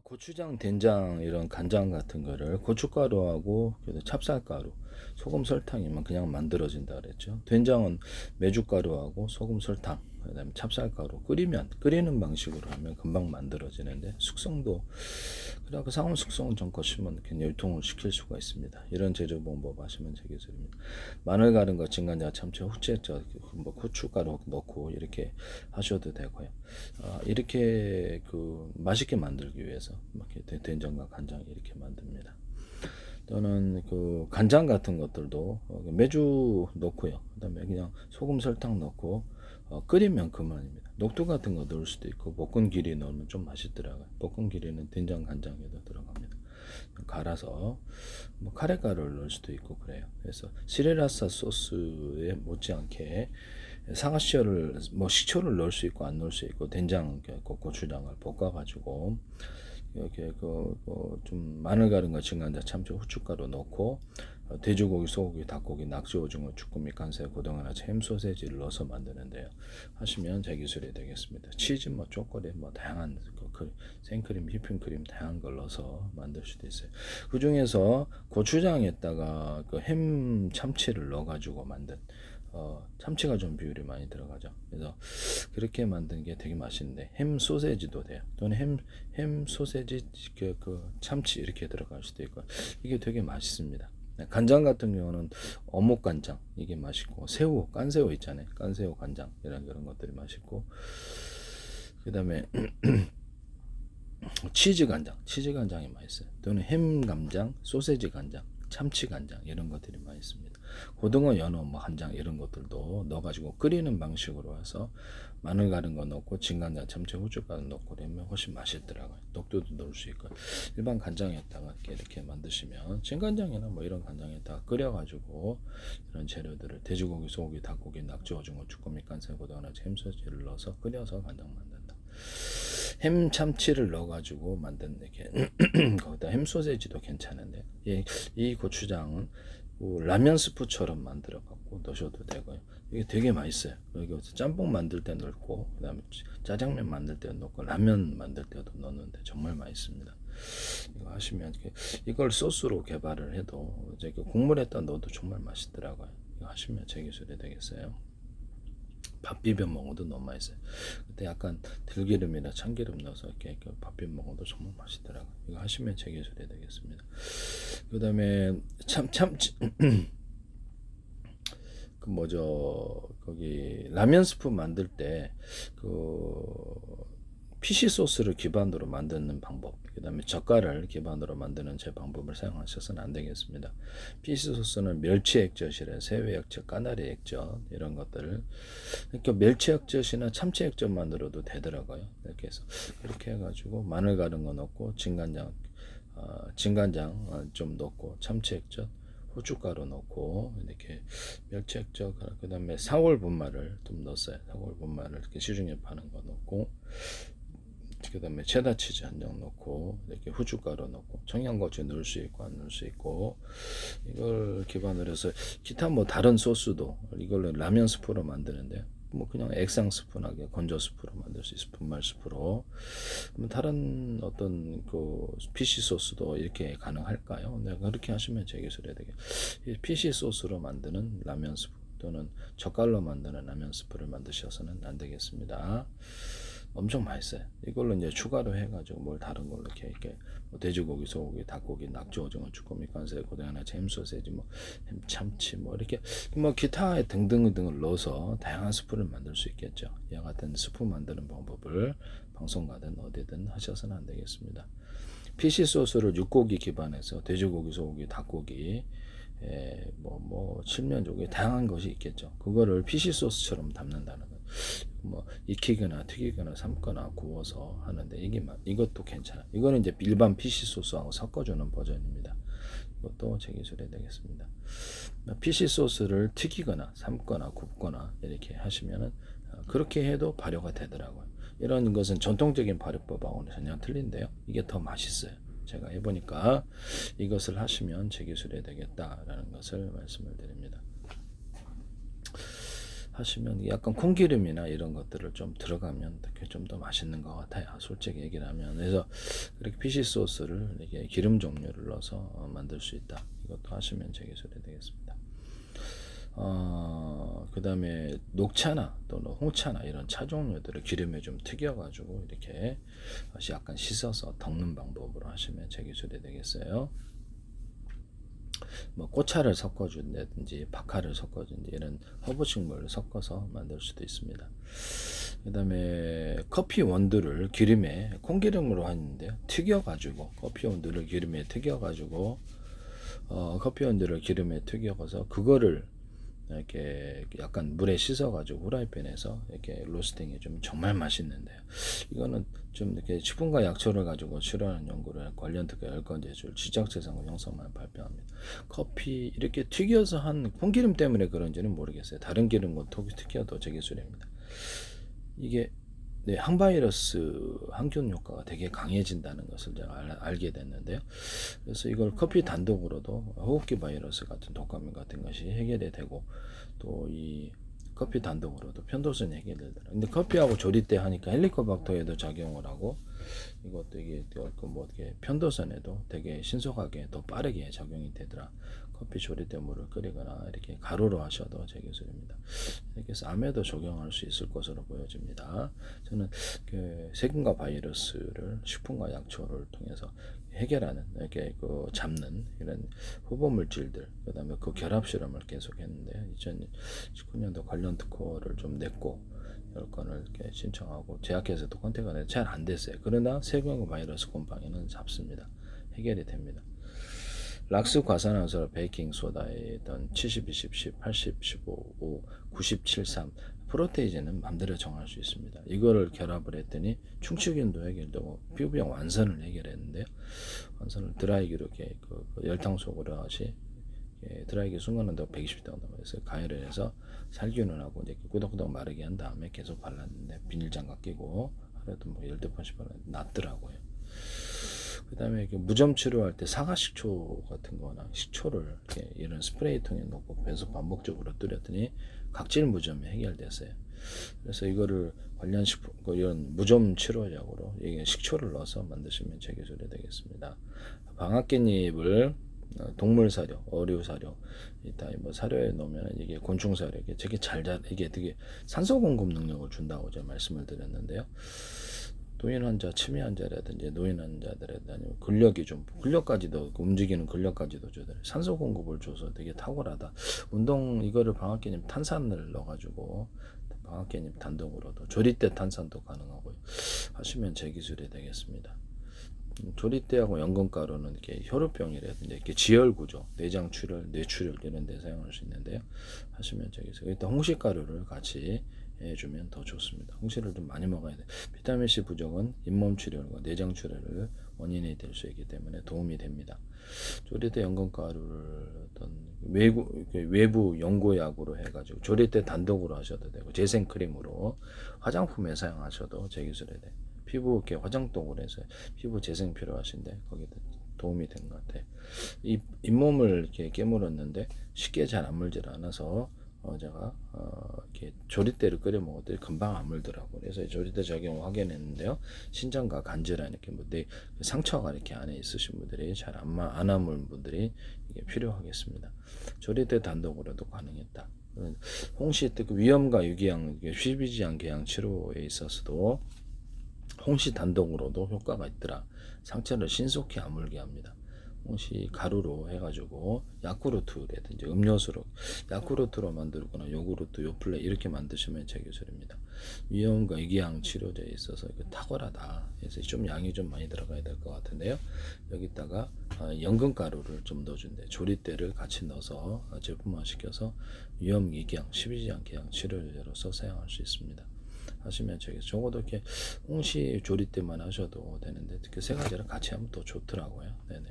고추장, 된장, 이런 간장 같은 거를 고춧가루하고 찹쌀가루, 소금, 설탕이면 그냥 만들어진다 그랬죠. 된장은 메주가루하고 소금, 설탕, 그다음에 찹쌀가루 끓이는 방식으로 하면 금방 만들어지는데 숙성도 그냥 그 상온 숙성은 좀 거치면 그냥 유통을 시킬 수가 있습니다. 이런 제조 방법 하시면 되겠습니다. 마늘 가른 거, 진간장, 참치, 후추액젓, 뭐 고춧가루 넣고 이렇게 하셔도 되고요. 이렇게 맛있게 만들기 위해서 이렇게 된장과 간장 이렇게 만듭니다. 또는 간장 같은 것들도 매주 넣고요. 그다음에 그냥 소금 설탕 넣고 끓이면 그만입니다. 녹두 같은 거 넣을 수도 있고 볶음기리 넣으면 좀 맛있더라고요. 볶음기리는 된장 간장에도 들어갑니다. 갈아서 뭐 카레가루를 넣을 수도 있고 그래요. 그래서 시레라사 소스에 못지않게 상하씨를 뭐 식초를 넣을 수 있고 안 넣을 수 있고 된장, 고추장을 볶아가지고 이렇게 좀 마늘 가른 거, 진간장, 참치, 후춧가루 넣고 돼지고기, 소고기, 닭고기, 낙지, 오징어, 주꾸미, 간새, 고등어나 햄, 소세지를 넣어서 만드는데요. 하시면 제 기술이 되겠습니다. 치즈, 뭐 초콜릿, 뭐 다양한 생크림, 휘핑크림 다양한 걸 넣어서 만들 수도 있어요. 그 중에서 고추장에다가 햄 참치를 넣어가지고 만든 참치가 좀 비율이 많이 들어가죠. 그래서 그렇게 만든 게 되게 맛있는데 햄 소세지도 돼요. 또는 햄 소세지 참치 이렇게 들어갈 수도 있고 이게 되게 맛있습니다. 간장 같은 경우는 어묵 간장 이게 맛있고 새우 깐새우 있잖아요. 깐새우 간장 이런 것들이 맛있고 그다음에 치즈 간장이 맛있어요. 또는 햄 간장, 소세지 간장, 참치 간장 이런 것들이 맛있습니다. 고등어, 연어, 뭐 간장 이런 것들도 넣어가지고 끓이는 방식으로 해서 마늘 가른 거 넣고 진간장, 참치, 후춧가루 넣고 그러면 훨씬 맛있더라고요. 녹두도 넣을 수 있고 일반 간장에다가 이렇게 만드시면 진간장이나 뭐 이런 간장에다가 끓여가지고 이런 재료들을 돼지고기, 소고기, 닭고기, 낙지, 오징어, 주꾸미, 간새, 고등어나 햄 소스를 넣어서 끓여서 간장 만든다. 햄 참치를 넣어가지고 만든 이렇게 거기다 햄 소세지도 괜찮은데 이 고추장은 라면 스프처럼 만들어 갖고 넣으셔도 되고요. 이게 되게 맛있어요. 여기 짬뽕 만들 때 넣고 그다음에 짜장면 만들 때 넣고 라면 만들 때도 넣는데 정말 맛있습니다. 이거 하시면 이걸 소스로 개발을 해도 이제 국물에다 넣어도 정말 맛있더라고요. 이거 하시면 제 기술이 되겠어요. 밥 비벼 먹어도 너무 맛있어요. 그때 약간 들기름이나 참기름 넣어서 이렇게 밥 비벼 먹어도 정말 맛있더라고요. 이거 하시면 제 기술이 되겠습니다. 그 다음에 그 뭐죠 거기 라면 스프 만들 때그 피시 소스를 기반으로 만드는 방법, 그 다음에 젓갈을 기반으로 만드는 제 방법을 사용하셔서는 안 되겠습니다. 피시 소스는 멸치 액젓이래, 새우 액젓, 까나리 액젓 이런 것들을 그러니까 멸치 액젓이나 참치 액젓만 넣어도 되더라고요. 이렇게 해서 그렇게 해가지고 마늘 가른 거 넣고 진간장 좀 넣고 참치 액젓, 후춧가루 넣고 이렇게 멸치 액젓 그 다음에 사골 분말을 좀 넣었어요. 사골 분말을 이렇게 시중에 파는 거 넣고 그 다음에 체다 치즈 한 장 넣고 이렇게 후춧가루 넣고 청양고추 넣을 수 있고 안 넣을 수 있고 이걸 기반으로 해서 기타 뭐 다른 소스도 이걸로 라면 스프로 만드는데 뭐 그냥 액상 스프나게 건조 스프로 만들 수 있어. 분말 스프로 다른 어떤 피시 소스도 이렇게 가능할까요? 네, 그렇게 하시면 제 기술이 되게 피시 소스로 만드는 라면 스프 또는 젓갈로 만드는 라면 스프를 만드셔서는 안 되겠습니다. 엄청 맛있어요. 이걸로 이제 추가로 해가지고 뭘 다른 걸로 이렇게 뭐 돼지고기, 소고기, 닭고기, 낙지, 오징어, 주꾸미, 간새, 고등어나 햄 소세지, 뭐 햄 참치, 뭐 이렇게 뭐 기타 등등을 넣어서 다양한 스프를 만들 수 있겠죠. 이와 같은 스프 만드는 방법을 방송 가든 어디든 하셔서는 안 되겠습니다. 피시 소스를 육고기 기반해서 돼지고기, 소고기, 닭고기 칠면조기 다양한 것이 있겠죠. 그거를 피시 소스처럼 담는다는 거. 뭐 익히거나 튀기거나 삶거나 구워서 하는데 이것도 괜찮아. 이거는 이제 일반 피시 소스하고 섞어주는 버전입니다. 이것도 제 기술이 되겠습니다. 피시 소스를 튀기거나 삶거나 굽거나 이렇게 하시면은 그렇게 해도 발효가 되더라고요. 이런 것은 전통적인 발효법하고는 전혀 틀린데요. 이게 더 맛있어요. 제가 해보니까 이것을 하시면 제 기술이 되겠다라는 것을 말씀을 드립니다. 하시면 약간 콩기름이나 이런 것들을 좀 들어가면 좀 더 맛있는 것 같아요. 솔직히 얘기를 하면. 그래서 그렇게 피시 소스를 이렇게 기름 종류를 넣어서 만들 수 있다. 이것도 하시면 제 기술이 되겠습니다. 그 다음에 녹차나 또는 홍차나 이런 차 종류들을 기름에 좀 튀겨가지고 이렇게 약간 씻어서 덮는 방법으로 하시면 제 기술이 되겠어요. 뭐 꽃차를 섞어준다든지 박하를 섞어준다든지 이런 허브 식물을 섞어서 만들 수도 있습니다. 그 다음에 커피 원두를 기름에 콩기름으로 하는데요, 튀겨가지고 커피 원두를 기름에 튀겨가지고 커피 원두를 기름에 튀겨서 그거를 이렇게 약간 물에 씻어가지고 후라이팬에서 이렇게 로스팅해 주면 정말 맛있는데요. 이거는 좀 이렇게 식품과 약초를 가지고 치료하는 연구를 관련 특허 10건 제출, 지적재산권 형성만 발표합니다. 커피 이렇게 튀겨서 한 콩기름 때문에 그런지는 모르겠어요. 다른 기름과 튀겨도 제 기술입니다. 이게 네, 항바이러스 항균 효과가 되게 강해진다는 것을 제가 알게 됐는데요. 그래서 이걸 커피 단독으로도 호흡기 바이러스 같은 독감염 같은 것이 해결이 되고, 또 이 커피 단독으로도 편도선이 해결되더라고요. 근데 커피하고 조리 때 하니까 헬리코박터에도 작용을 하고, 이것도 이게 뭐 이렇게 편도선에도 되게 신속하게 더 빠르게 작용이 되더라. 커피 조리 때 물을 끓이거나 이렇게 가루로 하셔도 제 기술입니다. 이렇게 해서 암에도 적용할 수 있을 것으로 보여집니다. 저는 그 세균과 바이러스를 식품과 약초를 통해서 해결하는, 이렇게 그 잡는 이런 후보 물질들, 그다음에 그 결합 실험을 계속했는데 2019년도 관련 특허를 좀 냈고 10건을 이렇게 신청하고 제약회사도 컨택을 해서 잘 안 됐어요. 그러나 세균과 바이러스 곰팡이는 잡습니다. 해결이 됩니다. 락스 과산화수소 베이킹 소다에 있던 70, 20, 10, 80, 15, 5, 90, 7, 3 프로테이제는 맘대로 정할 수 있습니다. 이거를 결합을 했더니 충치균도 해결되고 피부병 완선을 해결했는데요. 완선을 드라이기로 이렇게 그 열탕 속으로 하시 드라이기 순간은 더 120도 넘어서 가열을 해서 살균을 하고 이제 꾸덕꾸덕 마르게 한 다음에 계속 발랐는데 비닐장갑 끼고 하루에도 뭐 12번씩 발랐는데 낫더라고요. 그 다음에 무좀 치료할 때 사과식초 같은 거나 식초를 이렇게 이런 스프레이통에 넣고 계속 반복적으로 뿌렸더니 각질 무좀이 해결됐어요. 그래서 이거를 관련 식품, 이런 무좀 치료약으로 이게 식초를 넣어서 만드시면 제 기술이 되겠습니다. 방앗깻잎을 동물 사료, 어류 사료, 뭐 사료에 넣으면 이게 곤충 사료, 이게 되게 산소 공급 능력을 준다고 제가 말씀을 드렸는데요. 노인 환자, 치매 환자라든지 노인 환자들에다니 근력까지도 움직이는 근력까지도 줘요. 산소 공급을 줘서 되게 탁월하다. 이거를 방앗깻잎 탄산을 넣어가지고 방앗깻잎 단독으로도 조리 때 탄산도 가능하고요. 하시면 제 기술이 되겠습니다. 조리대하고 연근가루는 이렇게 혈우병이라든지 이렇게 지혈 구조, 내장 출혈, 뇌출혈 이런 데 사용할 수 있는데요. 하시면 저기서 일단 홍시가루를 같이 해주면 더 좋습니다. 홍시를 좀 많이 먹어야 돼. 비타민 C 부족은 잇몸 출혈과 내장 출혈을 원인이 될 수 있기 때문에 도움이 됩니다. 조리대 연근가루를 어떤 외부 연고약으로 해가지고 조리대 단독으로 하셔도 되고 재생크림으로 화장품에 사용하셔도 제 기술에 돼. 피부 이렇게 화장독으로 해서 피부 재생 필요하신데 거기도 도움이 된 것 같아요. 잇몸을 이렇게 깨물었는데 쉽게 잘 안 물질 않아서 제가 이렇게 조리대를 끓여 먹었더니 금방 안 물더라고. 그래서 조리대 작용을 확인했는데요. 신장과 간질환 이렇게 상처가 이렇게 안에 있으신 분들이 잘 안 아물 분들이 이게 필요하겠습니다. 조리대 단독으로도 가능했다. 홍시 그 위염과 유기양, 휘비지양 궤양 치료에 있어서도 홍시 단독으로도 효과가 있더라. 상처를 신속히 아물게 합니다. 홍시 가루로 해가지고 야쿠르트라든지 음료수로 야쿠르트로 만들거나 요구르트, 요플레 이렇게 만드시면 제 기술입니다. 위염과 위궤양 치료제에 있어서 이거 탁월하다. 그래서 좀 양이 좀 많이 들어가야 될 것 같은데요. 여기다가 연근가루를 좀 넣어준대. 조리대를 같이 넣어서 제품화 시켜서 위염, 위궤양, 십이지양 궤양 치료제로서 사용할 수 있습니다. 하시면 적어도 이렇게 홍시 조리 때만 하셔도 되는데 그 세 가지를 같이 하면 더 좋더라고요. 네네.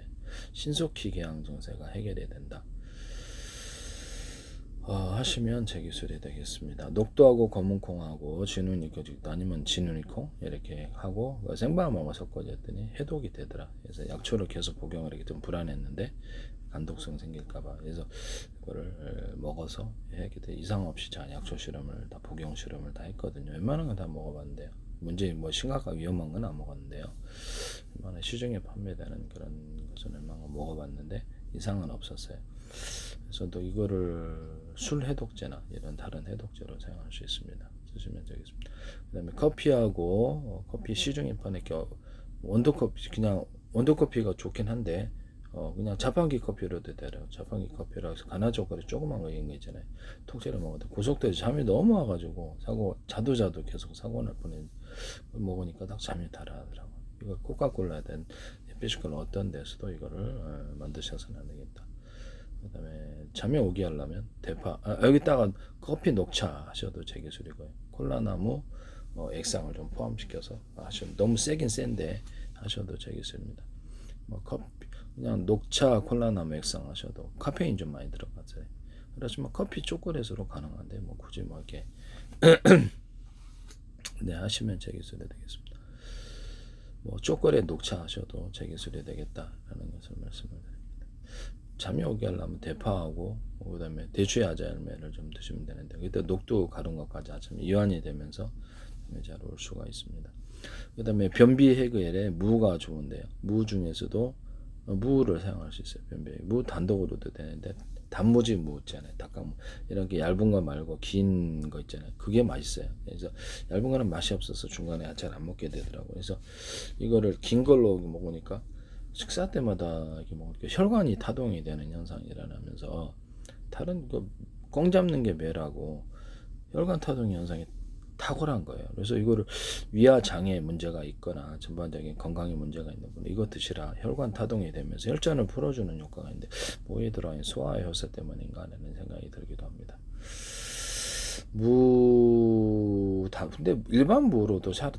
신속히 궤양 증세가 해결이 된다. 하시면 제 기술이 되겠습니다. 녹두하고 검은콩하고 진우니콩 아니면 진우니콩 이렇게 하고 생방하고 섞어줬더니 해독이 되더라. 그래서 약초를 계속 복용을 하기 좀 불안했는데 간독성 생길까봐 그래서 그거를 먹어서 하게 돼 이상 없이 자 약초 실험을 다 복용 실험을 다 했거든요. 웬만한 건 다 먹어봤는데요. 문제 뭐 심각하고 위험한 건 안 먹었는데요. 웬만한 시중에 판매되는 그런 것은 웬만한 거 먹어봤는데 이상은 없었어요. 그래서 또 이거를 술 해독제나 이런 다른 해독제로 사용할 수 있습니다. 쓰시면 되겠습니다. 그다음에 커피하고 커피 시중에 파는 원두 커피 그냥 원두 커피가 좋긴 한데 그냥 자판기 커피로도 돼요. 자판기 커피라고 해서 가나조거리 조그만 거 이런 거 있잖아요. 통째로 먹어도 고속도로 잠이 너무 와가지고 자도 계속 사고 날 뻔해. 먹으니까 딱 잠이 달아하더라고. 이걸 코카콜라든 피시콜라 어떤 데서도 이거를 만드셔서는 안 되겠다. 그다음에 잠이 오게 하려면 대파 여기다가 커피 녹차 하셔도 제 기술이고요. 콜라나무 액상을 좀 포함시켜서 하셔도 너무 세긴 센데 하셔도 제 기술입니다. 뭐 커피 그냥 녹차 콜라나무 액상 하셔도 카페인 좀 많이 들어가서요. 그렇지만 커피 초콜릿으로 가능한데 뭐 굳이 뭐 이렇게 네 하시면 제 기술이 되겠습니다. 뭐 초콜릿 녹차 하셔도 제 기술이 되겠다라는 것을 말씀을 드립니다. 잠이 오게 하려면 대파하고 그다음에 대추의 아자열매를 좀 드시면 되는데 그때 녹두 가른 것까지 하시면 이완이 되면서 잠이 잘 올 수가 있습니다. 그다음에 변비 해결에 무가 좋은데요. 무 중에서도 무를 사용할 수 있어요. 변비 무 단독으로도 되는데 단무지 무 있잖아요. 닭강무 이런 게 얇은 거 말고 긴 거 있잖아요. 그게 맛있어요. 그래서 얇은 거는 맛이 없어서 중간에 잘 안 먹게 되더라고요. 그래서 이거를 긴 걸로 먹으니까 식사 때마다 이렇게 먹으니까 혈관이 타동이 되는 현상이 일어나면서 다른 꽁 잡는 게 매라고 혈관 타동 현상이 탁월한 거예요. 그래서 이거를 위아 장에 문제가 있거나 전반적인 건강에 문제가 있는 분 이거 드시라 혈관 타동이 되면서 혈전을 풀어주는 효과가 있는데 뭐에 들어있는 소화 효소 때문인가 하는 생각이 들기도 합니다. 근데 일반 무로도 잘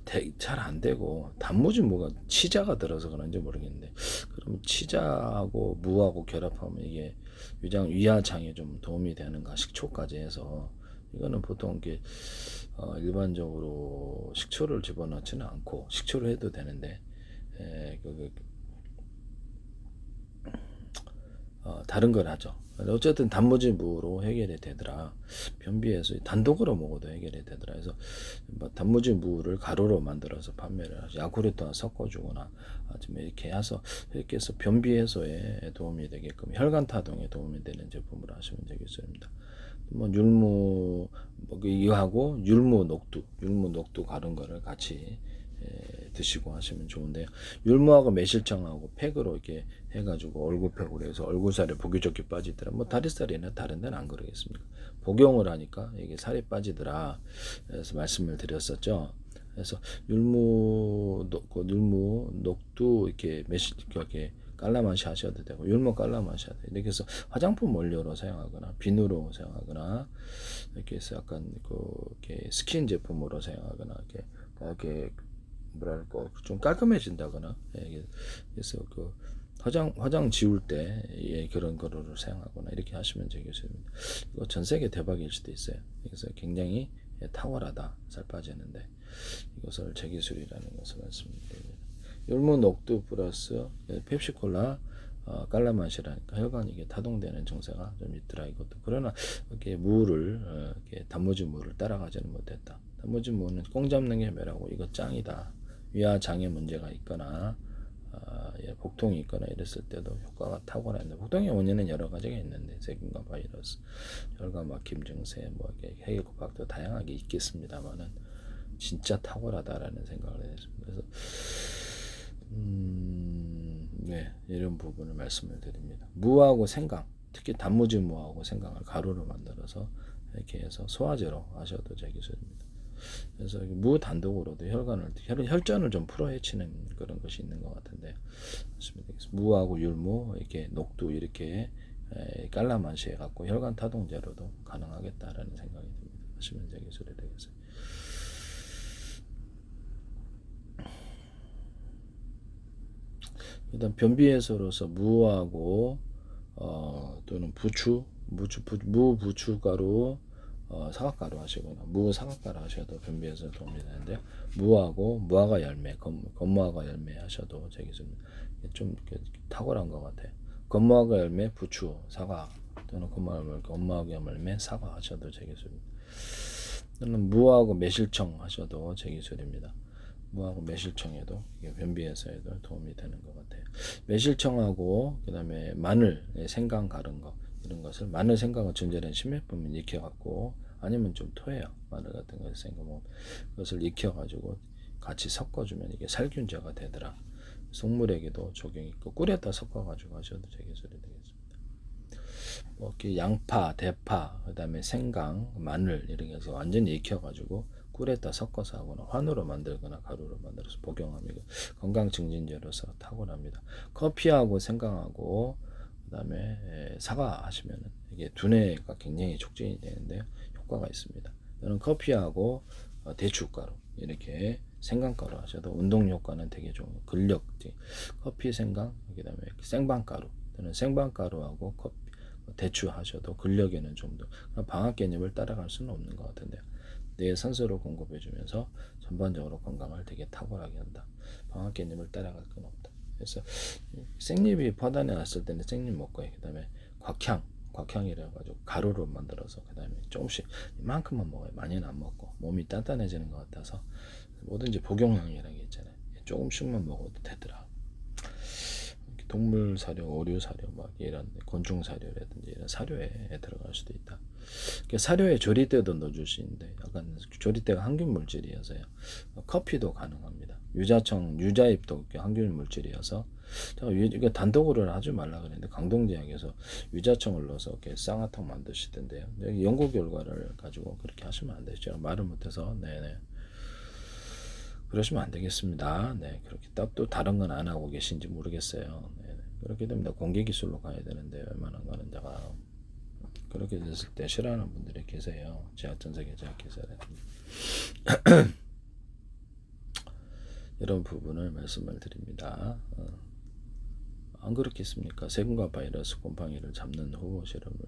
안 되고 단무지 무가 치자가 들어서 그런지 모르겠는데 그럼 치자하고 무하고 결합하면 이게 위아장에 좀 도움이 되는가 식초까지 해서 이거는 보통 이게 일반적으로 식초를 집어넣지는 않고 식초를 해도 되는데 다른 걸 하죠. 어쨌든 단무지 무로 해결이 되더라. 변비에서 단독으로 먹어도 해결이 되더라. 그래서 뭐 단무지 무를 가루로 만들어서 판매를 하죠. 야쿠르트와 섞어주거나 좀 이렇게 해서 변비 해소에 도움이 되게끔 혈관 타동에 도움이 되는 제품으로 하시면 되겠습니다. 뭐 율무 이하고 율무 녹두 가른 거를 같이 드시고 하시면 좋은데요. 율무하고 매실청하고 팩으로 이렇게 해가지고 얼굴팩으로 해서 얼굴살이 보기 좋게 빠지더라. 뭐 다리살이나 다른 데는 안 그러겠습니까? 복용을 하니까 이게 살이 빠지더라. 그래서 말씀을 드렸었죠. 그래서 율무 녹두 이렇게 이렇게 깔라맛이 하셔도 되고 율무 깔라맛이 하셔도 되고 이렇게 해서 화장품 원료로 사용하거나 비누로 사용하거나 이렇게 해서 약간 이렇게 스킨 제품으로 사용하거나 이렇게 뭐랄까 좀 깔끔해진다거나 그래서 화장 지울 때 그런 거를 사용하거나 이렇게 하시면 되겠습니다. 이거 전 세계 대박일 수도 있어요. 그래서 굉장히 탁월하다 살 빠지는데 이것을 제 기술이라는 것을 말씀드립니다. 열무 녹두 플러스 펩시콜라 깔라맛이라니까 혈관이 이게 타동되는 증세가 좀 있더라 이것도. 그러나 이렇게 무를 이렇게 단무지 무를 따라가지는 못했다. 단무지 무는 꽁 잡는 게 매라고 이거 짱이다. 위아 장에 문제가 있거나 복통이 있거나 이랬을 때도 효과가 탁월한데 복통의 원인은 여러 가지가 있는데 세균과 바이러스, 혈관 막힘 증세, 뭐 해결국박도 다양하게 있겠습니다만은 진짜 탁월하다라는 생각을 했습니다. 그래서 네, 이런 부분을 말씀을 드립니다. 무하고 생강, 특히 단무지 무하고 생강을 가루로 만들어서 이렇게 해서 소화제로 하셔도 제 기술입니다. 그래서 무 단독으로도 혈전을 좀 풀어헤치는 그런 것이 있는 것 같은데 무하고 율무 이렇게 녹두 이렇게 깔라만시 해갖고 혈관 타동제로도 가능하겠다라는 생각이 듭니다. 하시면 제 기술이 되겠어요. 일단 변비 해소로서 무하고 또는 부추 무부추가루 사과가루 하시거나 무사과가루 하셔도 변비에서 도움이 되는데요. 무하고 무화과 열매, 건무화과 열매 하셔도 제 기준 좀 탁월한 것 같아요. 건무화과 열매, 부추, 사과 또는 건무화과 열매, 사과 하셔도 제 기술입니다. 또는 무하고 매실청 하셔도 제 기술입니다. 무하고 매실청에도 변비 해소에도 도움이 되는 것 같아요. 매실청하고 그다음에 마늘, 생강 가른 거 이런 것을 마늘, 생강은 전자레인 10ml 익혀갖고 아니면 좀 토해요. 마늘 같은 거 생강 그것을 익혀가지고 같이 섞어주면 이게 살균제가 되더라. 속물에게도 적용이 있고 꿀에다 섞어가지고 하셔도 제 기술이 되겠습니다. 뭐 양파, 대파, 그다음에 생강, 마늘 이렇게 해서 완전히 익혀가지고 꿀에다 섞어서 하거나 환으로 만들거나 가루로 만들어서 복용하면 건강 증진제로서 탁월합니다. 커피하고 생강하고 그다음에 사과 하시면 이게 두뇌가 굉장히 촉진이 되는데요. 효과가 있습니다. 저는 커피하고 대추가루 이렇게 생강가루 하셔도 운동 효과는 되게 좋은 근력 커피 생강 그다음에 생방가루 또는 생방가루하고 커피 대추 하셔도 근력에는 좀 더 방학 개념을 따라갈 수는 없는 것 같은데요. 뇌에 산소를 공급해주면서 전반적으로 건강을 되게 탁월하게 한다. 방학 개념을 따라갈 건 없다. 그래서 생잎이 퍼단에 났을 때는 생잎 먹고 그다음에 곽향이라 가지고 가루로 만들어서 그다음에 조금씩 이만큼만 먹어요. 많이는 안 먹고 몸이 단단해지는 것 같아서 뭐든지 복용량이라는 게 있잖아요. 조금씩만 먹어도 되더라. 동물 사료, 오류 사료, 막 이런 곤충 사료라든지 이런 사료에 들어갈 수도 있다. 사료에 조리대도 넣어줄 수 있는데 약간 조리대가 항균 물질이어서요. 커피도 가능합니다. 유자잎도 항균 물질이어서 제가 이거 단독으로 하지 말라 그랬는데 강동제약에서 유자청을 넣어서 이렇게 쌍화탕 만드시던데요. 여기 연구 결과를 가지고 그렇게 하시면 안 되죠. 말을 못해서 네네. 그러시면 안 되겠습니다. 네, 그렇게 또 다른 건 안 하고 계신지 모르겠어요. 네, 그렇게 되면 공개 기술로 가야 되는데 웬만한 거는 제가 그렇게 됐을 때 싫어하는 분들이 계세요. 전세계 제약회사라든지 이런 부분을 말씀을 드립니다. 안 그렇겠습니까? 세균과 바이러스, 곰팡이를 잡는 후보 실험을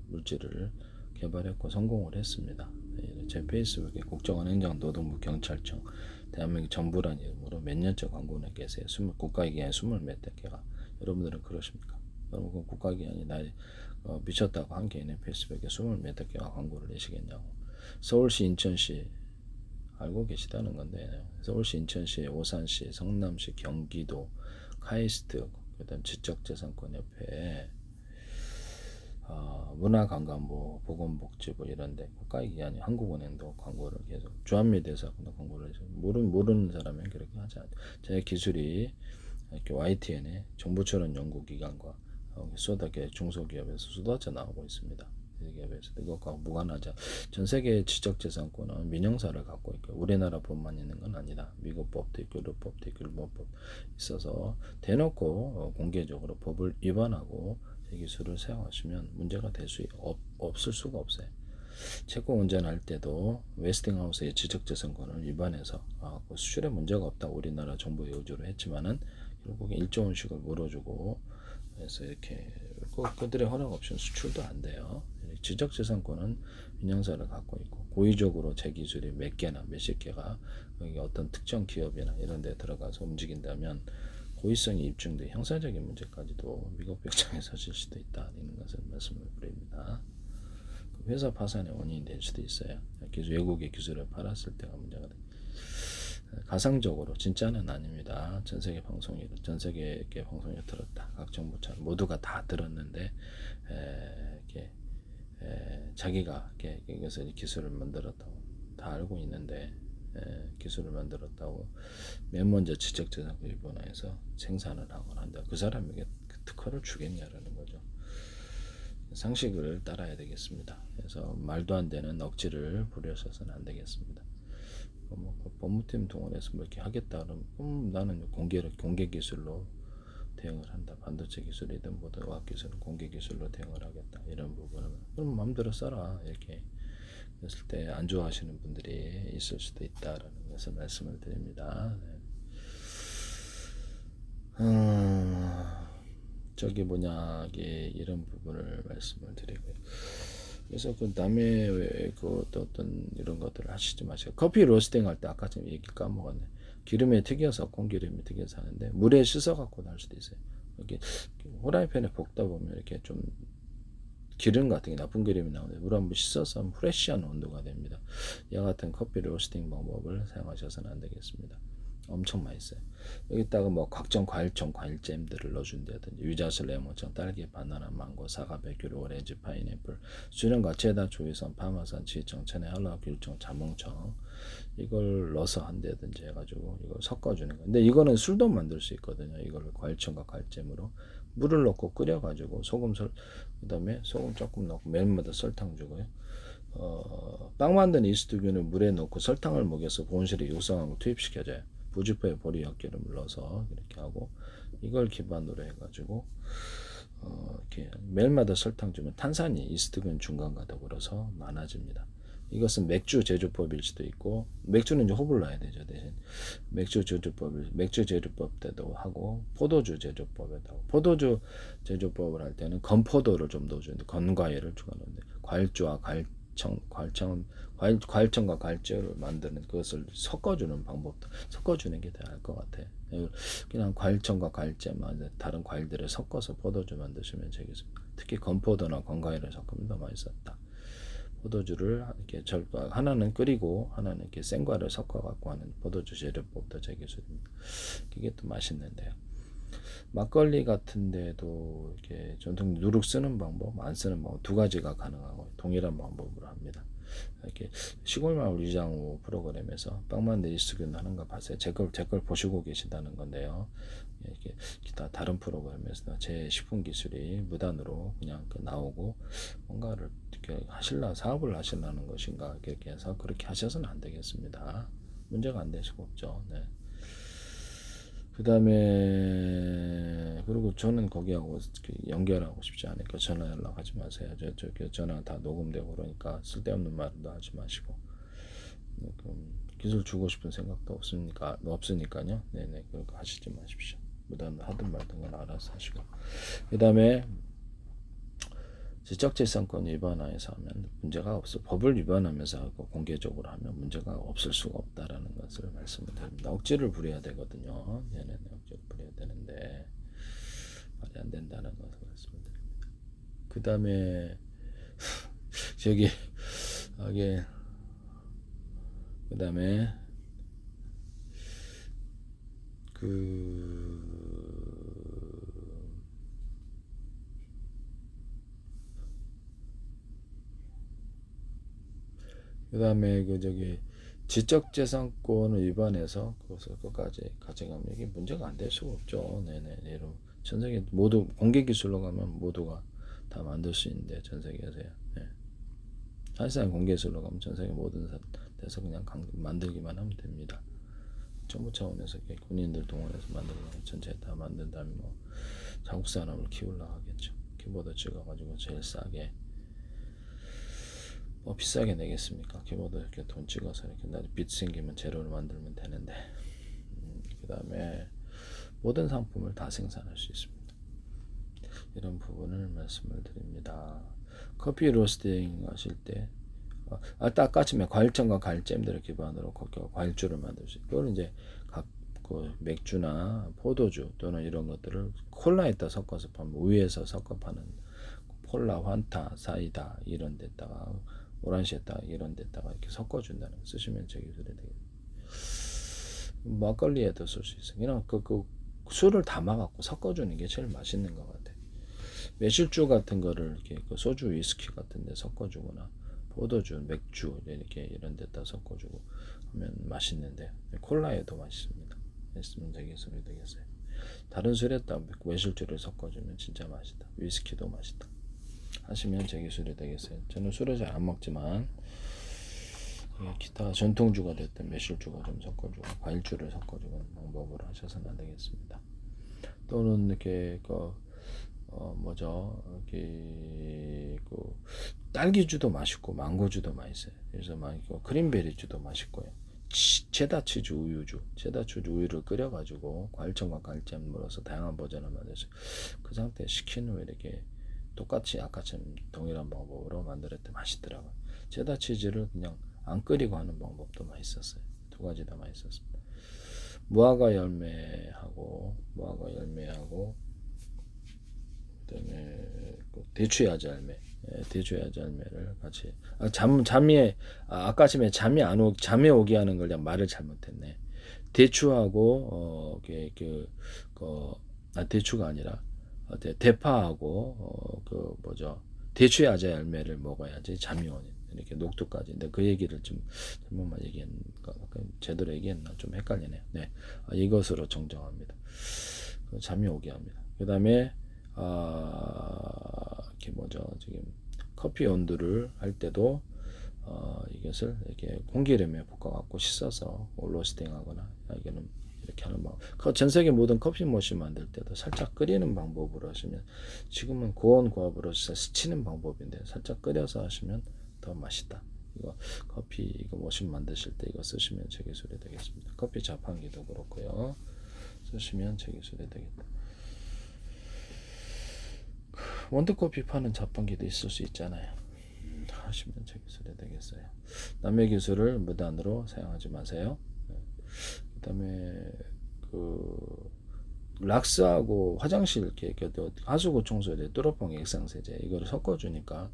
물질을 개발했고 성공을 했습니다. 네, 제 페이스북에 국정원 행정노동부 경찰청 대한민국 정부란 이름으로 몇 년째 광고는 계세요. 국가기관에 20몇 개가. 여러분들은 그러십니까? 여러분 국가기관이 나 미쳤다고 한 개인의 페이스북에 20몇 개가 광고를 내시겠냐고. 서울시, 인천시 알고 계시다는 건데 서울시, 인천시, 오산시, 성남시, 경기도, 카이스트, 그다음 지적재산권협회, 문화관광부, 보건복지부 이런데 국가기관이 한국은행도 광고를 계속 주한미대사도 광고를 해서 모르는 사람은 그렇게 하지 않아요. 제 기술이 이렇게 YTN에 정부처럼 연구기관과 중소기업에서 쏟아져 나오고 있습니다. 기업에서 이것과 무관하자 전 세계 지적재산권은 민영사를 갖고 있고 우리나라뿐만 있는 건 아니다. 미국 법도 있고 유럽법도 있고 일본법 있어서 대놓고 공개적으로 법을 위반하고 제 기술을 사용하시면 문제가 될 수 없을 수가 없어요. 채권 운전할 때도 웨스팅하우스의 지적재산권을 위반해서 수출에 문제가 없다 우리나라 정부에 의존을 했지만은 결국에 1조 원씩을 물어주고 그래서 이렇게 그들의 허락 없이는 수출도 안 돼요. 지적재산권은 민영사를 갖고 있고 고의적으로 제 기술이 몇 개나 몇십 개가 여기 어떤 특정 기업이나 이런 데 들어가서 움직인다면 고의성이 입증돼 형사적인 문제까지도 미국 법정에 서실 수도 있다 이런 것을 말씀을 드립니다. 회사 파산의 원인이 될 수도 있어요. 외국의 기술을 팔았을 때가 문제가 됩니다. 가상적으로 진짜는 아닙니다. 전세계 방송이 들었다. 각 정부 차를 모두가 다 들었는데 자기가 이것을 기술을 만들었다고 다 알고 있는데 기술을 만들었다고 맨 먼저 지적재산권 위반해서 생산을 하거나 한다. 그 사람에게 특허를 주겠냐라는 거죠. 상식을 따라야 되겠습니다. 그래서 말도 안 되는 억지를 부려서는 안 되겠습니다. 법무팀 동원해서 뭐 이렇게 하겠다 그러면 나는 공개 기술로 대응을 한다. 반도체 기술이든 뭐든 의학 기술은 공개 기술로 대응을 하겠다. 이런 부분은 그럼 마음대로 써라 이렇게 했을 때 안 좋아하시는 분들이 있을 수도 있다라는 것을 말씀을 드립니다. 네. 저기 뭐냐 이런 부분을 말씀을 드리고요. 그래서 그 남의 그 어떤 이런 것들을 하시지 마세요. 커피 로스팅 할 때 아까 좀 얘기 까먹었네. 기름에 튀겨서 콩기름에 튀겨서 하는데 물에 씻어 갖고 날 수도 있어요. 이렇게 후라이팬에 볶다 보면 이렇게 좀 기름 같은 게 나쁜 기름이 나오는데 물 한번 씻어서 하면 프레시한 온도가 됩니다. 이와 같은 커피 로스팅 방법을 사용하셔서는 안 되겠습니다. 엄청 맛있어요. 여기다가 뭐 각종 과일청, 과일잼들을 넣어준다든지 유자슬, 레몬청, 딸기, 바나나, 망고, 사과, 백규리, 오렌지, 파인애플, 수령과 체다, 조이선, 파마산, 지청, 천혜, 한라, 귤청, 자몽청 이걸 넣어서 한다든지 해가지고 이걸 섞어주는 거. 근데 이거는 술도 만들 수 있거든요. 이걸 과일청과 과일잼으로 물을 넣고 끓여가지고 그다음에 소금 조금 넣고 매일마다 설탕 주고요. 빵 만든 이스트균을 물에 넣고 설탕을 먹여서 보온실에 육성하고 투입시켜줘요. 부지포에 보리 엿기름을 넣어서 이렇게 하고 이걸 기반으로 해가지고 이렇게 매일마다 설탕 주면 탄산이 이스트균 중간과 더불어서 많아집니다. 이것은 맥주 제조법일 수도 있고 맥주는 이제 호불 넣어야 되죠. 대신 맥주 제조법 때도 하고 포도주 제조법에도 하고 포도주 제조법을 할 때는 건포도를 좀 넣어주는데 건과일을 추가하는데 과일주와 과일청과 과일주를 만드는 그것을 섞어주는 방법도 섞어주는 게 더 나을 것 같아. 그냥 과일청과 과일잼 다른 과일들을 섞어서 포도주 만드시면 되겠습니다. 특히 건포도나 건과일을 섞으면 더 맛있었다. 포도주를 이렇게 하나는 끓이고 하나는 이렇게 생과를 섞어 갖고 하는 포도주 재료법도 제 기술입니다. 이게 또 맛있는데요. 막걸리 같은 데도 이렇게 전통 누룩 쓰는 방법, 안 쓰는 방법 두 가지가 가능하고 동일한 방법으로 합니다. 이렇게 시골마을 위장호 프로그램에서 빵만 내리스균 하는 거 봤어요. 제 걸 보시고 계시다는 건데요. 이렇게 기타 다른 프로그램에서 제 식품 기술이 무단으로 그냥 나오고 뭔가를 이렇게 사업을 하시려는 것인가 이렇게 해서 그렇게 하셔서는 안 되겠습니다. 문제가 안 될 수가 없죠. 네. 그 다음에 그리고 저는 거기하고 연결하고 싶지 않으니까 전화 연락하지 마세요. 저 전화 다 녹음되고 그러니까 쓸데없는 말도 하지 마시고 기술 주고 싶은 생각도 없으니까요. 네네 그렇게 하시지 마십시오. 무단 하든 말든 건 알아서 하시고 그 다음에 지적재산권 위반하여서 하면 문제가 없어. 법을 위반하면서 하고 공개적으로 하면 문제가 없을 수가 없다라는 것을 말씀을 드립니다. 억지를 부려야 되거든요. 얘네는 억지를 부려야 되는데 말이 안 된다는 것을 말씀을 드립니다. 그 다음에 저기 이게 그 다음에 그다음에 지적재산권을 위반해서 그것을 끝까지 가져가면 이게 문제가 안 될 수가 없죠. 네네. 예로 전 세계 모두 공개 기술로 가면 모두가 다 만들 수 있는데 전 세계에서요. 네. 사실상 공개 기술로 가면 전 세계 모든 데서 그냥 만들기만 하면 됩니다. 정부 차원에서 군인들 동원해서 만들면 전체 다 만든다면 뭐 자국 산업을 키우려고 하겠죠. 키보드 찍어가지고 제일 싸게 뭐 비싸게 내겠습니까? 키보드 이렇게 돈 찍어서 이렇게 나중에 빚 생기면 재료를 만들면 되는데 그 다음에 모든 상품을 다 생산할 수 있습니다. 이런 부분을 말씀을 드립니다. 커피 로스팅 하실 때 아까쯤에 과일청과 과일잼들을 기반으로 과일주를 만들 수 있고 그걸 이제 각 맥주나 포도주 또는 이런 것들을 콜라에다 섞어서 파는 우유에서 섞어 파는 콜라, 환타, 사이다 이런 데다가 오란시에다가 이런 데다가 이렇게 섞어준다는 거 쓰시면 제 기술이 되겠네요. 막걸리에도 쓸 수 있어요. 그냥 그 술을 담아갖고 섞어주는 게 제일 맛있는 것 같아요. 매실주 같은 거를 이렇게 소주, 위스키 같은 데 섞어주거나 포도주, 맥주 이렇게 이런 데다 섞어주고 하면 맛있는데 콜라에도 맛있습니다. 했으면 제 기술이 되겠어요. 다른 술에다 매실주를 섞어주면 진짜 맛있다. 위스키도 맛있다. 하시면 제 기술이 되겠어요. 저는 술을 잘 안 먹지만 기타 전통주가 됐든 매실주가 좀 섞어주고 과일주를 섞어주는 방법으로 하셔서는 안 되겠습니다. 또는 이렇게 이렇게 딸기주도 맛있고 망고주도 맛있어요. 그래서 막 크림베리주도 맛있고요. 체다 치즈 우유주, 체다 치즈 우유를 끓여가지고 과일청과 과일잼 물어서 다양한 버전을 만들어서 그 상태에 식힌 후에 이렇게 똑같이 아까처럼 동일한 방법으로 만들었더니 맛있더라고요. 체다 치즈를 그냥 안 끓이고 하는 방법도 맛있었어요. 두 가지 다 맛있었습니다. 무화과 열매하고 그다음에 대추야자 열매, 대추야자 열매를 같이 잠이 오게 하는 걸 내가 말을 잘못했네. 대추하고 대추가 아니라 대파하고 그 뭐죠, 대추야자 열매를 먹어야지 잠이 오는 이렇게 녹두까지. 근데 그 얘기를 좀 잘못만 얘기했나, 제대로 얘기했나 좀 헷갈리네요. 네, 이것으로 정정합니다. 잠이 오게 합니다. 그 다음에 이렇게 뭐죠, 지금 커피 온도를 할 때도 이것을 이렇게 공기름에 볶아갖고 씻어서 로스팅하거나 이게는 이렇게 하는 방법. 전 세계 모든 커피 머신 만들 때도 살짝 끓이는 방법으로 하시면, 지금은 고온 고압으로 스치는 방법인데 살짝 끓여서 하시면 더 맛있다. 이거 커피 이거 머신 만드실 때 이거 쓰시면 제 기술이 되겠습니다. 커피 자판기도 그렇고요. 쓰시면 제 기술이 되겠다. 원두커피 파는 자판기도 있을 수 있잖아요. 하시면 제 기술이 되겠어요. 남의 기술을 무단으로 사용하지 마세요. 그 다음에 락스하고 화장실 이렇게 하수구 청소에 뚜러뽕 액상세제 이거를 섞어주니까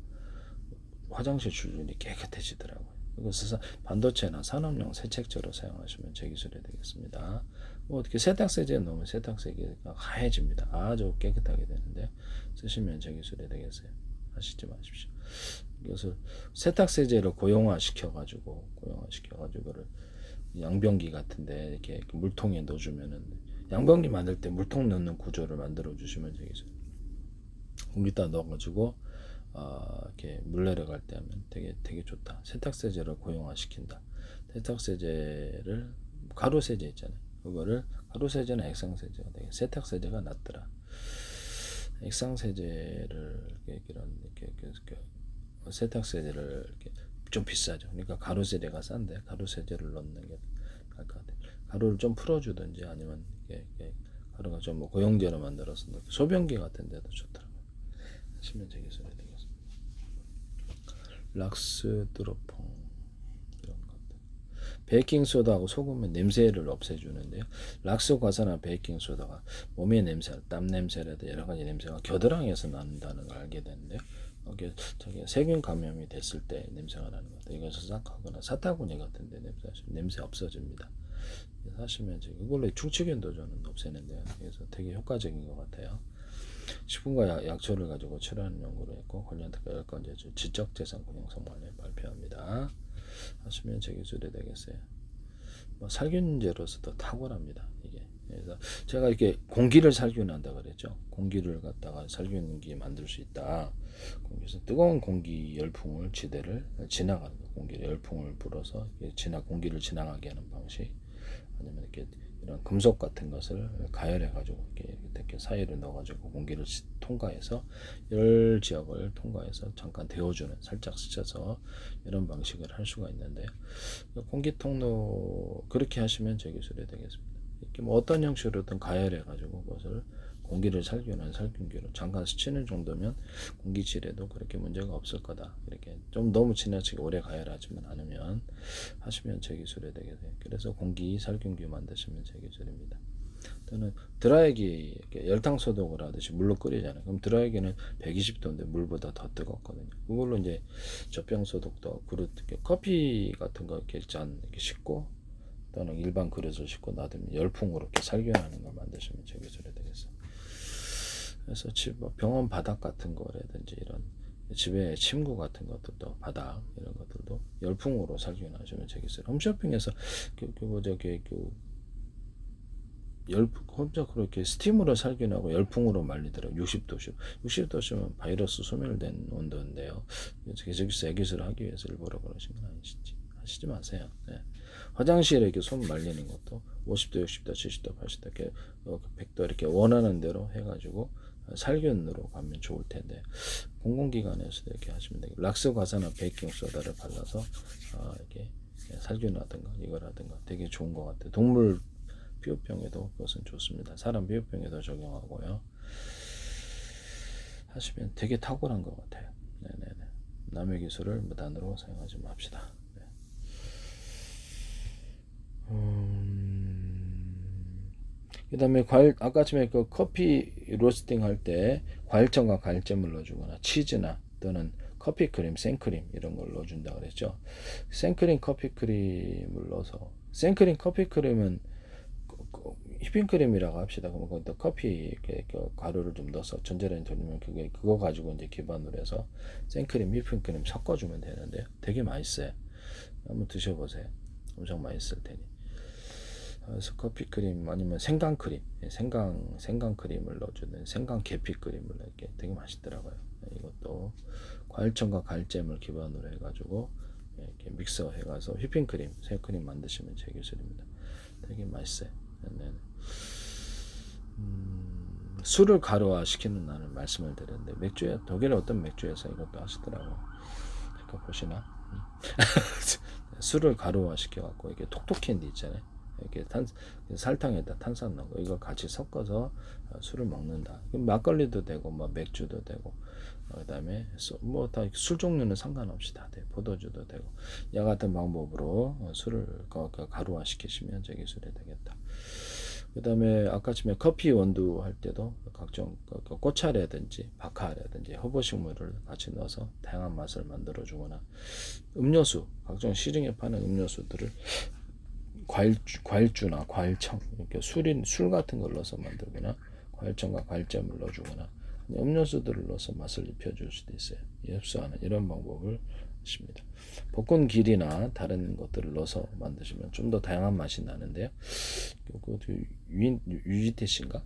화장실 출균이 깨끗해지더라고요. 이것을 반도체나 산업용 세척제로 사용하시면 제 기술이 되겠습니다. 뭐 어떻게 세탁세제에 넣으면 세탁세제가 하얘집니다. 아주 깨끗하게 되는데 쓰시면 제 기술이 되겠어요. 하시지 마십시오. 이것을 세탁세제를 고용화시켜가지고 이거를 양변기 같은데 이렇게 물통에 넣어주면은, 양변기 만들 때 물통 넣는 구조를 만들어 주시면 되겠어요. 거기다 넣어가지고 이렇게 물 내려갈 때 하면 되게 좋다. 세탁세제를 고용화시킨다. 세탁세제를 가루세제 있잖아요. 그거를 가루세제나 액상세제가 되게 세탁세제가 낫더라. 액상세제를 이렇게 세탁세제를 이렇게 좀 비싸죠. 그러니까 가루세제가 싼데 가루세제를 넣는 게 나을 것 같아요. 가루를 좀 풀어주든지 아니면 이렇게 가루가 좀 뭐 고용제로 만들어서 소변기 같은 데도 좋더라고요. 하시면 제 기술이 되겠습니다. 락스, 뚜러퐁 이런 것들. 베이킹소다하고 소금은 냄새를 없애주는데요. 락스 과사나 베이킹소다가 몸의 냄새, 땀 냄새라든 여러 가지 냄새가 겨드랑이에서 난다는 걸 알게 되는데요. 세균 감염이 됐을 때 냄새가 나는 것 같아요. 이것을 싹 하거나 사타구니 같은 데 냄새 없어집니다. 그래서 하시면 이걸로 충치균도 저는 없애는데요. 그래서 되게 효과적인 것 같아요. 식품과 약초를 가지고 치료하는 연구를 했고 관련 특허 10건제 지적재산 공용성만을 발표합니다. 하시면 제 기술이 되겠어요. 뭐 살균제로서도 탁월합니다. 이게. 그래서 제가 이렇게 공기를 살균한다 그랬죠. 공기를 갖다가 살균기 만들 수 있다. 그래서 뜨거운 공기 열풍을 지나가는 거, 공기를 열풍을 불어서 공기를 지나가게 하는 방식, 아니면 이렇게 이런 금속 같은 것을 가열해 가지고 이렇게 사이를 넣어 가지고 공기를 통과해서 열 지역을 통과해서 잠깐 데워주는, 살짝 스쳐서 이런 방식을 할 수가 있는데요. 공기 통로 그렇게 하시면 제 기술이 되겠습니다. 이렇게 뭐 어떤 형식으로든 가열해 가지고 그것을 공기를 살균한 살균기로 잠깐 스치는 정도면 공기질에도 그렇게 문제가 없을 거다. 이렇게 좀 너무 지나치게 오래 가열하지만 않으면 하시면 제 기술이 되겠어요. 그래서 공기 살균기 만드시면 제 기술입니다. 또는 드라이기 열탕 소독을 하듯이 물로 끓이잖아요. 그럼 드라이기는 120도인데 물보다 더 뜨겁거든요. 그걸로 이제 젖병 소독도 그릇 커피 같은 거 이렇게 이렇게 씻고 또는 일반 그릇을 씻고 놔두면 열풍으로 이렇게 살균하는 걸 만드시면 제 기술이 되겠어요. 그래서 병원 바닥 같은 거라든지 이런 집에 침구 같은 것들도 바닥 이런 것들도 열풍으로 살균하시면 되겠어요. 홈쇼핑에서 혼자 그렇게 스팀으로 살균하고 열풍으로 말리더라고요. 60도시면 바이러스 소멸된 온도인데요. 계속해서 애기를 하기 위해서 일부러 그러신 건 아니시지. 하시지 마세요. 네. 화장실에 이렇게 손 말리는 것도 50도, 60도, 70도, 80도, 이렇게 100도 이렇게 원하는 대로 해가지고 살균으로 가면 좋을 텐데, 공공기관에서도 이렇게 하시면 되고 락스 과사나 베이킹 소다를 발라서 이렇게 살균이라든가 이거라든가 되게 좋은 것 같아요. 동물 피부병에도 그것은 좋습니다. 사람 피부병에도 적용하고요. 하시면 되게 탁월한 것 같아요. 네네네. 남의 기술을 무단으로 사용하지 맙시다. 네. 그다음에 아까 전에 그 커피 로스팅 할 때 과일청과 과일잼을 넣어주거나 치즈나 또는 커피 크림, 생크림 이런 걸 넣어준다 그랬죠. 생크림 커피 크림을 넣어서 생크림 커피 크림은 휘핑크림이라고 합시다. 그러면 거기다 커피 그 가루를 좀 넣어서 전자레인지 돌리면 그거 가지고 이제 기반으로 해서 생크림, 휘핑크림 섞어주면 되는데요. 되게 맛있어요. 한번 드셔보세요. 엄청 맛있을 테니. 그래서 커피 크림 아니면 생강 크림, 생강 크림을 넣어주는 생강 계피 크림을 이렇게 되게 맛있더라고요. 이것도 과일청과 과일잼을 기반으로 해가지고 이렇게 믹서 해가서 휘핑크림, 생크림 만드시면 제 기술입니다. 되게 맛있어요. 네. 술을 가루화 시키는 나는 말씀을 드렸는데 맥주에 독일의 어떤 맥주에서 이것도 하시더라고요. 잠깐 보시나? 술을 가루화 시켜갖고 이게 톡톡캔디 있잖아요. 이렇게 설탕에다 탄산 넣고 이거 같이 섞어서 술을 먹는다. 막걸리도 되고 뭐 맥주도 되고 그다음에 뭐 다 술 종류는 상관없이 다 돼. 포도주도 되고 이 같은 방법으로 술을 가루화 시키시면 제 기술이 되겠다. 그다음에 아까 전에 커피 원두 할 때도 각종 꽃차라든지 박하라든지 허브식물을 같이 넣어서 다양한 맛을 만들어 주거나 음료수 각종 시중에 파는 음료수들을 과일주나 과일청 이렇게 술 같은 걸 넣어서 만들거나 과일청과 과일잼을 넣어주거나 음료수들을 넣어서 맛을 입혀줄 수도 있어요. 흡수하는 이런 방법을 하십니다. 볶은 길이나 다른 것들을 넣어서 만드시면 좀 더 다양한 맛이 나는데요. 그것도 유지태신가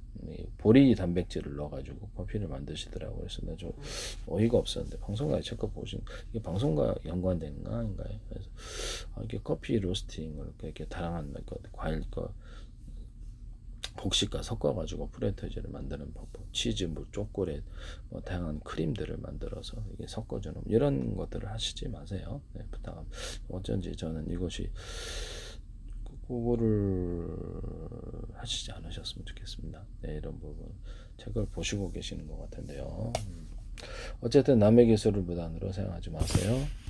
보리 단백질을 넣어가지고 커피를 만드시더라고요. 그래서 나 좀 어이가 없었는데 방송가에 잠깐 보시면 이게 방송과 연관되는 거 아닌가요? 그래서 이게 커피 로스팅을 이렇게 다양한 과일 곡식과 섞어가지고 프레터지를 만드는 방법, 치즈, 뭐 초콜릿, 뭐 다양한 크림들을 만들어서 이게 섞어주는 이런 것들을 하시지 마세요. 네, 부탁합니다. 어쩐지 저는 이것이 그거를 하시지 않으셨으면 좋겠습니다. 네, 이런 부분 책을 보시고 계시는 것 같은데요. 어쨌든 남의 기술을 무단으로 사용하지 마세요.